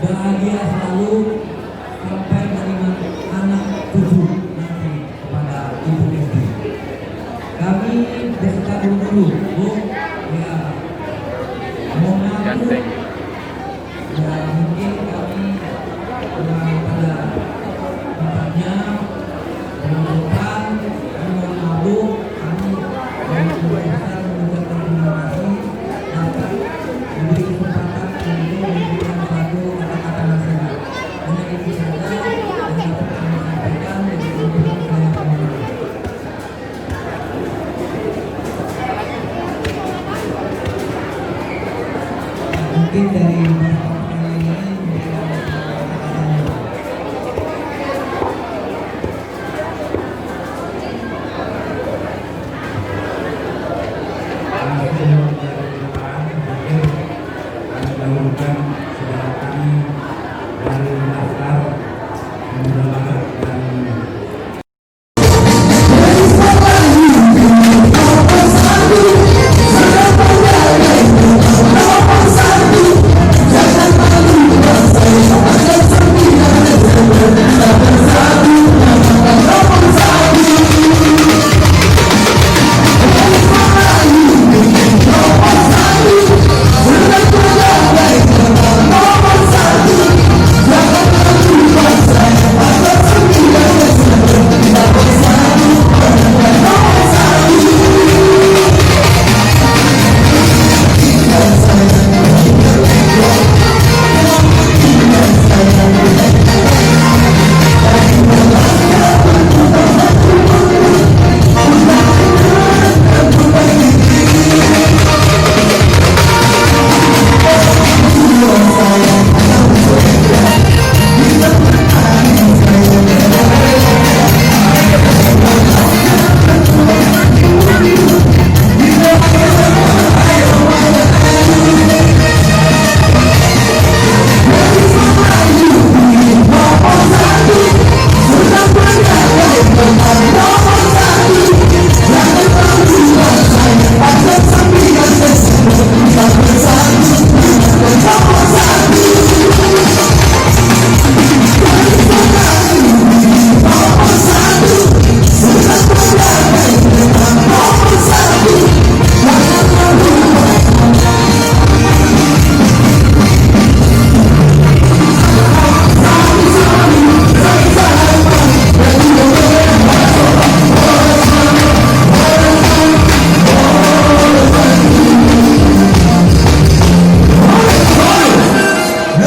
bahagia selalu sampai menerima anak cucu nanti kepada Ibu Desi. Kami beserta guru-guru, Bu, ya, mohon maaf, Bu. Ya, mungkin kami pada tempatnya mengucapkan mohon maaf, Bu. Kami dari keluarga mengucapkan terima kasih dapat diberi kesempatan untuk memberikan satu kata-kata nasihat. Hanya itu saja yang dapat kami sampaikan dari pimpinan saya semua. Mungkin dari beberapa yang lain memberikan kata-katanya. Dahulukan saudara kami dari daftar